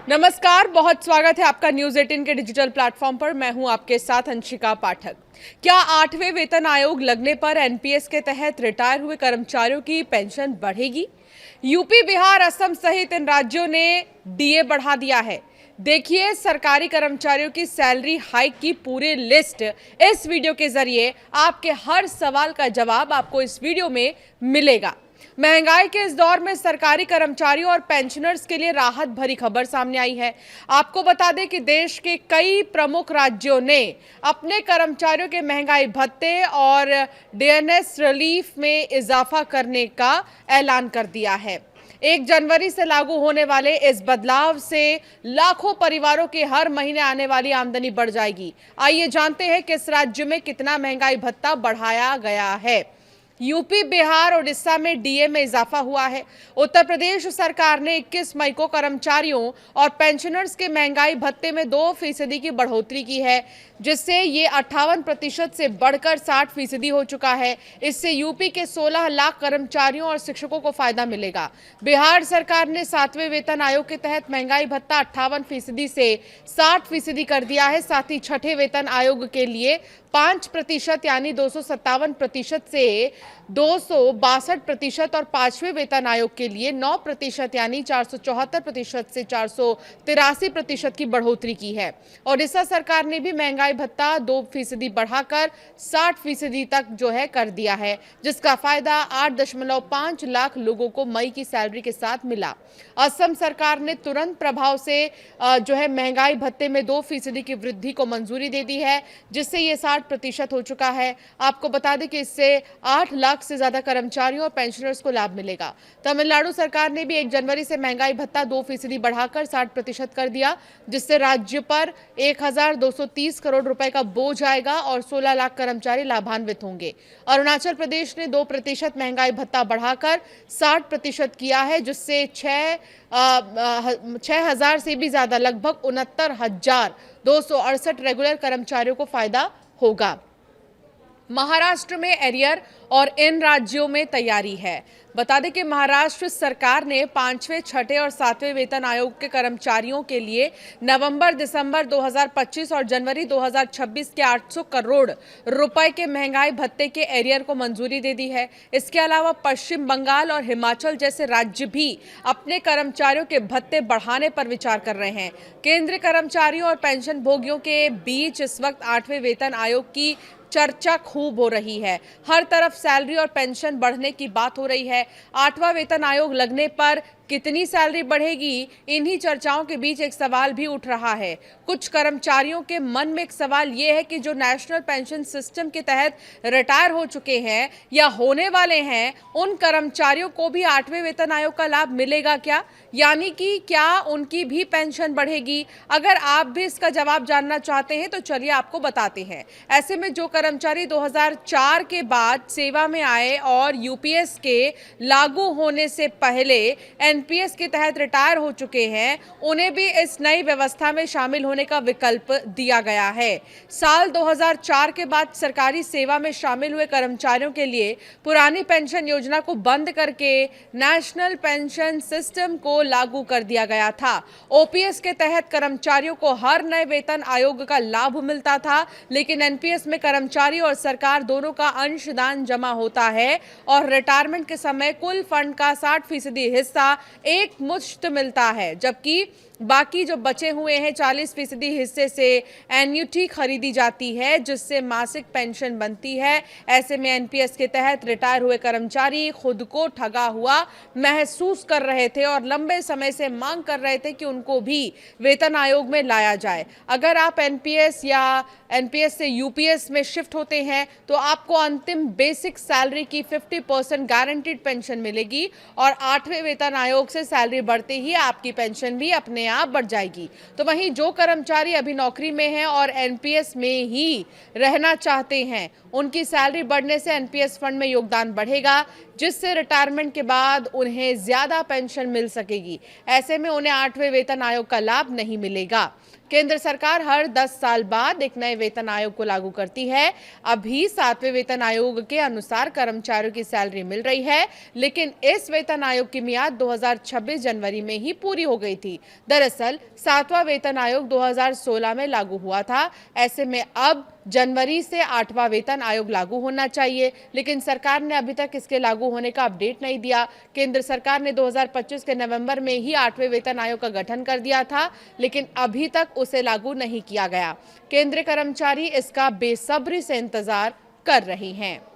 नमस्कार, बहुत स्वागत है आपका न्यूज 18 के डिजिटल प्लेटफॉर्म पर। मैं हूं आपके साथ अंशिका पाठक। क्या 8वें वेतन आयोग लगने पर एनपीएस के तहत रिटायर हुए कर्मचारियों की पेंशन बढ़ेगी? यूपी, बिहार, असम सहित इन राज्यों ने डीए बढ़ा दिया है। देखिए सरकारी कर्मचारियों की सैलरी हाइक की पूरी लिस्ट इस वीडियो के जरिए। आपके हर सवाल का जवाब आपको इस वीडियो में मिलेगा। महंगाई के इस दौर में सरकारी कर्मचारियों और पेंशनर्स के लिए राहत भरी खबर सामने आई है। आपको बता दें कि देश के कई प्रमुख राज्यों ने अपने कर्मचारियों के महंगाई भत्ते और डीएनएस रिलीफ में इजाफा करने का ऐलान कर दिया है। 1 जनवरी से लागू होने वाले इस बदलाव से लाखों परिवारों के हर महीने आने वाली आमदनी बढ़ जाएगी। आइए जानते हैं किस राज्य में कितना महंगाई भत्ता बढ़ाया गया है। यूपी, बिहार, उड़ीसा में डीए में इजाफा हुआ है। उत्तर प्रदेश सरकार ने 21 मई को कर्मचारियों और पेंशनर्स के महंगाई भत्ते में 2% की बढ़ोतरी की है, जिससे ये 58% से बढ़कर 60% हो चुका है। इससे यूपी के 16 लाख कर्मचारियों और शिक्षकों को फायदा मिलेगा। बिहार सरकार ने 7वें वेतन आयोग के तहत महंगाई भत्ता 58% से 60% कर दिया है। साथ ही 6ठे वेतन आयोग के लिए 5% यानी 257% से 262% और 5वें वेतन आयोग के लिए 9% यानी 474% से 483% की बढ़ोतरी की है। ओडिशा सरकार ने भी महंगाई भत्ता 2% बढ़ाकर 60% तक जो है कर दिया है, जिसका फायदा 8.5 लाख लोगों को मई की सैलरी के साथ मिला। असम सरकार ने तुरंत प्रभाव से जो है महंगाई भत्ते में 2% की वृद्धि को मंजूरी दे दी है, जिससे ये 60% हो चुका है। आपको बता दें कि इससे 8 लाख से ज्यादा कर्मचारियों और पेंशनर्स को लाभ मिलेगा। तमिलनाडु सरकार ने भी 1 जनवरी से महंगाई भत्ता 2% बढ़ाकर 60% कर दिया, जिससे राज्य पर 1230 करोड़ रुपए का बोझ आएगा और 16 लाख कर्मचारी लाभान्वित होंगे। अरुणाचल प्रदेश ने 2% महंगाई भत्ता बढ़ाकर 60% किया है, जिससे 6,000 से भी ज्यादा लगभग 69,268 रेगुलर कर्मचारियों को फायदा होगा। महाराष्ट्र में एरियर और इन राज्यों में तैयारी है। बता दें कि महाराष्ट्र सरकार ने 5वें, 6ठे और 7वें वेतन आयोग के कर्मचारियों के लिए नवंबर, दिसंबर 2025 और जनवरी 2026 के 800 करोड़ रुपए के महंगाई भत्ते के एरियर को मंजूरी दे दी है। इसके अलावा पश्चिम बंगाल और हिमाचल जैसे राज्य भी अपने कर्मचारियों के भत्ते बढ़ाने पर विचार कर रहे हैं। केंद्रीय कर्मचारियों और पेंशन भोगियों के बीच इस वक्त 8वें वेतन आयोग की चर्चा खूब हो रही है। हर तरफ सैलरी और पेंशन बढ़ने की बात हो रही है। 8वां वेतन आयोग लगने पर कितनी सैलरी बढ़ेगी, इन्हीं चर्चाओं के बीच एक सवाल भी उठ रहा है। कुछ कर्मचारियों के मन में एक सवाल यह है कि जो नेशनल पेंशन सिस्टम के तहत रिटायर हो चुके हैं या होने वाले हैं, उन कर्मचारियों को भी 8वें वेतन आयोग का लाभ मिलेगा क्या, यानी कि क्या उनकी भी पेंशन बढ़ेगी? अगर आप भी इसका जवाब जानना चाहते हैं तो चलिए आपको बताते हैं। ऐसे में जो कर्मचारी 2004 के बाद सेवा में आए और यूपीएस के लागू होने से पहले एनपीएस के तहत रिटायर हो चुके हैं, उन्हें भी इस नई व्यवस्था में शामिल होने का विकल्प दिया गया है। साल 2004 के बाद सरकारी सेवा में शामिल हुए कर्मचारियों के लिए पुरानी पेंशन योजना को बंद करके नेशनल पेंशन सिस्टम को लागू कर दिया गया था। ओपीएस के तहत कर्मचारियों को हर नए वेतन आयोग का लाभ मिलता था, लेकिन एनपीएस में कर्मचारी और सरकार दोनों का अंशदान जमा होता है और रिटायरमेंट के समय कुल फंड का 60% हिस्सा एक मुश्त मिलता है, जबकि बाकी जो बचे हुए हैं 40% हिस्से से एन्युटी खरीदी जाती है, जिससे मासिक पेंशन बनती है। ऐसे में एनपीएस के तहत रिटायर हुए कर्मचारी खुद को ठगा हुआ महसूस कर रहे थे और लंबे समय से मांग कर रहे थे कि उनको भी वेतन आयोग में लाया जाए। अगर आप एनपीएस या एनपीएस से यूपीएस में शिफ्ट होते हैं तो आपको अंतिम बेसिक सैलरी की 50% गारंटीड पेंशन मिलेगी और 8वें वेतन आयोग से सैलरी बढ़ते ही आपकी पेंशन भी अपने आप बढ़ जाएगी। तो वहीं जो कर्मचारी अभी नौकरी में हैं और एनपीएस में ही रहना चाहते हैं, उनकी सैलरी बढ़ने से एनपीएस फंड में योगदान बढ़ेगा। जिससे रिटायरमेंट के बाद उन्हें ज्यादा पेंशन मिल सकेगी। ऐसे में उन्हें 8वें वेतन आयोग का लाभ नहीं मिलेगा। केंद्र सरकार हर 10 साल बाद एक नए वेतन आयोग को लागू करती है। अभी 7वें वेतन आयोग के अनुसार कर्मचारियों की सैलरी मिल रही है, लेकिन इस वेतन आयोग की मियाद 2026 जनवरी में ही पूरी हो गई थी। दरअसल 7वां वेतन आयोग 2016 में लागू हुआ था। ऐसे में अब जनवरी से 8वां वेतन आयोग लागू होना चाहिए, लेकिन सरकार ने अभी तक इसके लागू होने का अपडेट नहीं दिया। केंद्र सरकार ने 2025 के नवंबर में ही 8वें वेतन आयोग का गठन कर दिया था, लेकिन अभी तक उसे लागू नहीं किया गया। केंद्रीय कर्मचारी इसका बेसब्री से इंतजार कर रहे हैं।